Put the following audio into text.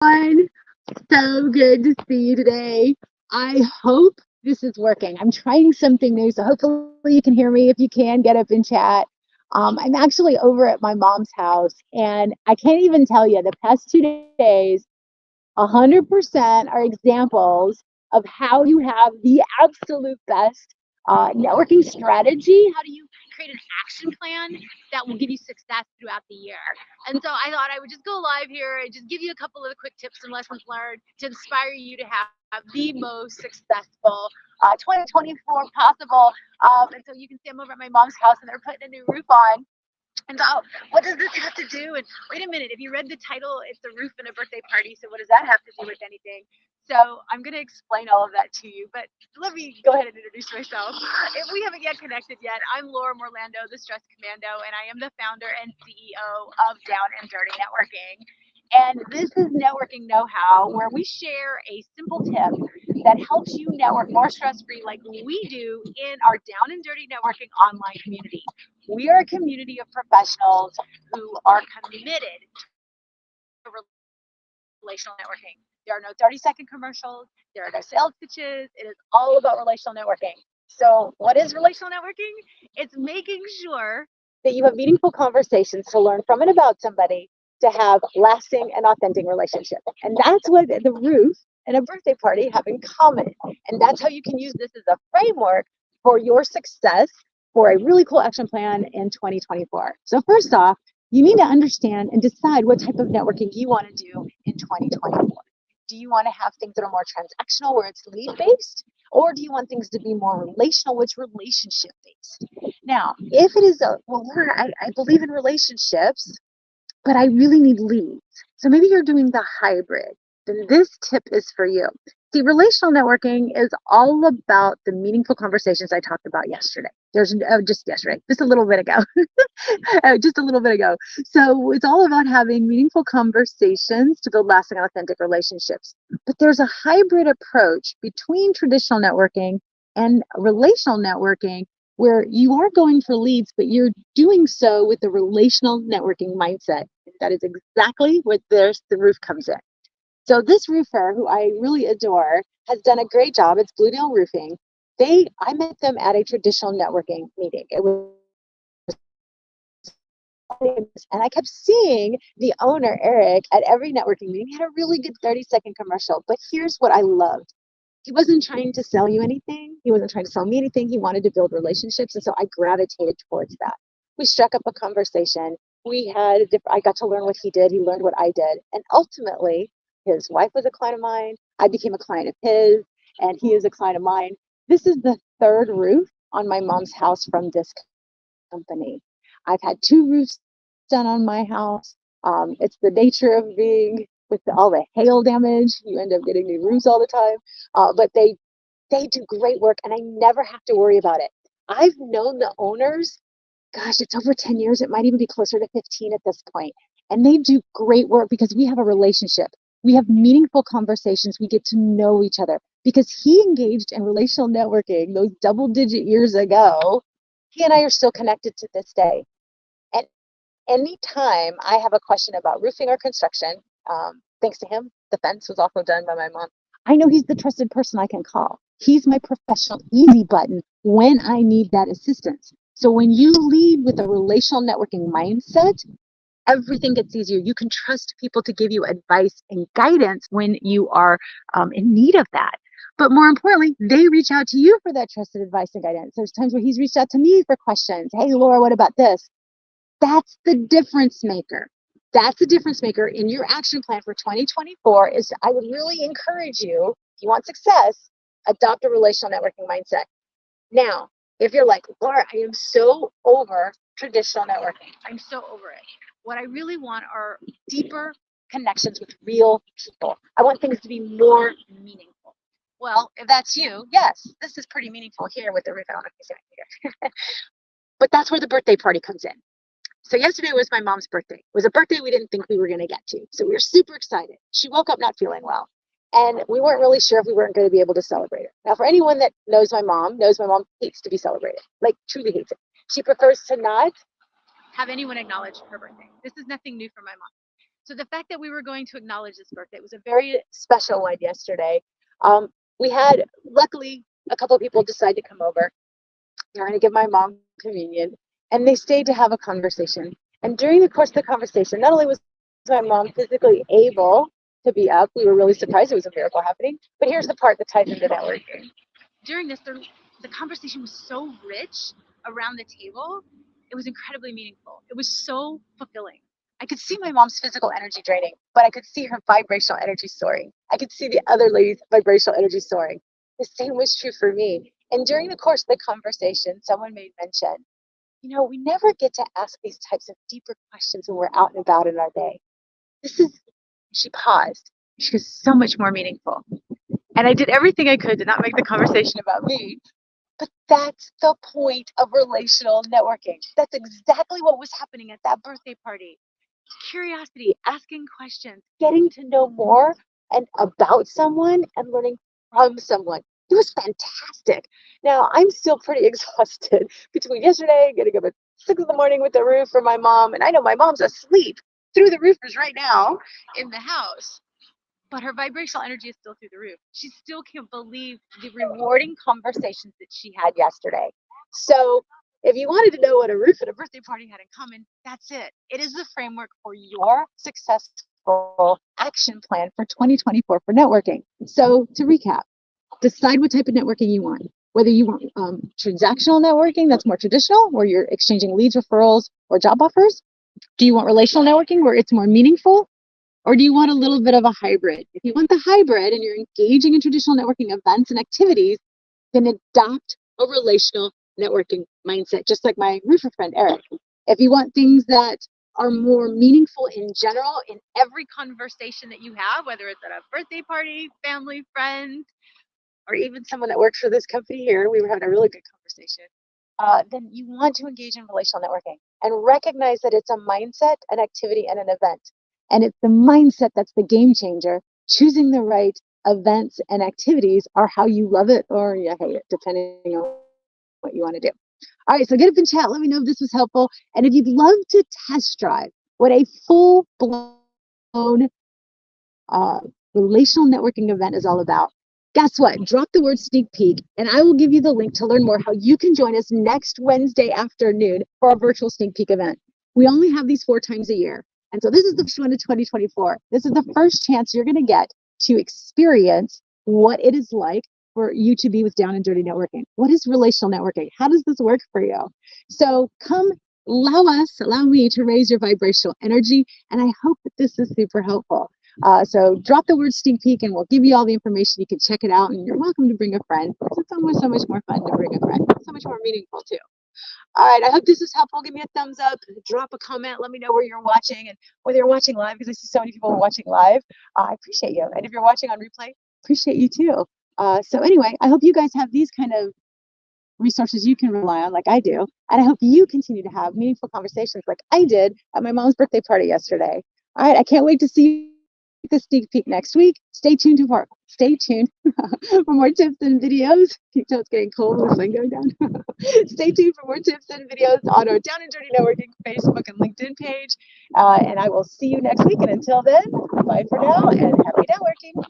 everyone. So good to see you today. I hope this is working. I'm trying something new, so hopefully you can hear me. If you can, get up and chat. I'm actually over at my mom's house, and I can't even tell you the past 2 days, 100% are examples of how you have the absolute best networking strategy. How do you create an action plan that will give you success throughout the year? And so I thought I would just go live here and just give you a couple of quick tips and lessons learned to inspire you to have the most successful 2024 possible. And so you can see I'm over at my mom's house and they're putting a new roof on. And so, what does this have to do? And wait a minute, if you read the title, it's a roof and a birthday party. So, what does that have to do with anything? So, I'm going to explain all of that to you. But let me go ahead and introduce myself. If we haven't yet connected yet, I'm Laura Morlando, the Stress Commando, and I am the founder and CEO of Down and Dirty Networking. And this is networking know how, where we share a simple tip that helps you network more stress free, like we do in our Down and Dirty Networking online community. We are a community of professionals who are committed to relational networking. There are no 30-second commercials, there are no sales pitches. It is all about relational networking. So, what is relational networking? It's making sure that you have meaningful conversations to learn from and about somebody to have lasting and authentic relationships. And that's what the roof and a birthday party have in common. And that's how you can use this as a framework for your success for a really cool action plan in 2024. So first off, you need to understand and decide what type of networking you want to do in 2024. Do you want to have things that are more transactional where it's lead based? Or do you want things to be more relational, which relationship based? Now, if it is I believe in relationships, but I really need leads. So maybe you're doing the hybrid. Then this tip is for you. See, relational networking is all about the meaningful conversations I talked about yesterday. Just a little bit ago, just a little bit ago. So it's all about having meaningful conversations to build lasting, authentic relationships. But there's a hybrid approach between traditional networking and relational networking where you are going for leads, but you're doing so with a relational networking mindset. That is exactly where the roof comes in. So this roofer, who I really adore, has done a great job. It's Blue Nail Roofing. I met them at a traditional networking meeting. It was, and I kept seeing the owner, Eric, at every networking meeting. He had a really good 30-second commercial. But here's what I loved. He wasn't trying to sell you anything. He wasn't trying to sell me anything. He wanted to build relationships. And so I gravitated towards that. We struck up a conversation. I got to learn what he did. He learned what I did. And ultimately, his wife was a client of mine. I became a client of his, and he is a client of mine. This is the third roof on my mom's house from this company. I've had 2 roofs done on my house. It's the nature of being with all the hail damage. You end up getting new roofs all the time. But they do great work, and I never have to worry about it. I've known the owners, gosh, it's over 10 years. It might even be closer to 15 at this point. And they do great work because we have a relationship. We have meaningful conversations. We get to know each other because he engaged in relational networking those double-digit years ago. He and I are still connected to this day. And anytime I have a question about roofing or construction, thanks to him, the fence was also done by my mom. I know he's the trusted person I can call. He's my professional easy button when I need that assistance. So when you lead with a relational networking mindset, everything gets easier. You can trust people to give you advice and guidance when you are in need of that. But more importantly, they reach out to you for that trusted advice and guidance. There's times where he's reached out to me for questions. Hey, Laura, what about this? That's the difference maker. That's the difference maker in your action plan for 2024 is I would really encourage you, if you want success, adopt a relational networking mindset. Now, if you're like, Laura, I am so over traditional networking. I'm so over it. What I really want are deeper connections with real people. I want things to be more meaningful. Well, if that's you, yes, this is pretty meaningful here with the roof. I don't know if you see it here. But that's where the birthday party comes in. So yesterday was my mom's birthday. It was a birthday we didn't think we were going to get to. So we were super excited. She woke up not feeling well. And we weren't really sure if we weren't going to be able to celebrate her. Now, for anyone that knows my mom hates to be celebrated, like truly hates it. She prefers to not have anyone acknowledge her birthday. This is nothing new for my mom. So the fact that we were going to acknowledge this birthday was a very special one yesterday. We had, luckily, a couple of people decide to come over. They're going to give my mom communion, and they stayed to have a conversation. And during the course of the conversation, not only was my mom physically able to be up, we were really surprised, it was a miracle happening. But here's the part that ties into networking. During this, the conversation was so rich around the table. It was incredibly meaningful. It was so fulfilling. I could see my mom's physical energy draining, but I could see her vibrational energy soaring. I could see the other lady's vibrational energy soaring. The same was true for me. And during the course of the conversation, someone made mention, we never get to ask these types of deeper questions when we're out and about in our day. She paused. She was so much more meaningful. And I did everything I could to not make the conversation about me. But that's the point of relational networking. That's exactly what was happening at that birthday party. Curiosity, asking questions, getting to know more and about someone and learning from someone. It was fantastic. Now, I'm still pretty exhausted between yesterday, getting up at 6 in the morning with the roof for my mom. And I know my mom's asleep through the roofers right now in the house. But her vibrational energy is still through the roof. She still can't believe the rewarding conversations that she had yesterday. So if you wanted to know what a roof and a birthday party had in common, that's it. It is the framework for your successful action plan for 2024 for networking. So to recap, decide what type of networking you want. Whether you want transactional networking, that's more traditional, where you're exchanging leads, referrals, or job offers. Do you want relational networking, where it's more meaningful? Or do you want a little bit of a hybrid? If you want the hybrid and you're engaging in traditional networking events and activities, then adopt a relational networking mindset, just like my roofer friend, Eric. If you want things that are more meaningful in general, in every conversation that you have, whether it's at a birthday party, family, friends, or even someone that works for this company here, we were having a really good conversation, then you want to engage in relational networking and recognize that it's a mindset, an activity, and an event. And it's the mindset that's the game changer. Choosing the right events and activities are how you love it or you hate it, depending on what you want to do. All right, so get up and chat. Let me know if this was helpful. And if you'd love to test drive what a full-blown relational networking event is all about, guess what? Drop the word sneak peek, and I will give you the link to learn more how you can join us next Wednesday afternoon for our virtual sneak peek event. We only have these 4 times a year. And so this is the first one of 2024. This is the first chance you're going to get to experience what it is like for you to be with Down and Dirty Networking. What is relational networking? How does this work for you? So come allow me to raise your vibrational energy. And I hope that this is super helpful. So drop the word sneak peek and we'll give you all the information. You can check it out and you're welcome to bring a friend. It's almost so much more fun to bring a friend. It's so much more meaningful too. All right, I hope this was helpful. Give me a thumbs up, drop a comment, let me know where you're watching and whether you're watching live, because I see so many people watching live. I appreciate you. And if you're watching on replay, appreciate you too. So anyway, I hope you guys have these kind of resources you can rely on like I do. And I hope you continue to have meaningful conversations like I did at my mom's birthday party yesterday. All right, I can't wait to see the sneak peek next week. Stay tuned for more tips and videos. You can tell it's getting cold with the sun going down. Stay tuned for more tips and videos on our Down and Dirty Networking Facebook and LinkedIn page. And I will see you next week. And until then, bye for now and happy networking.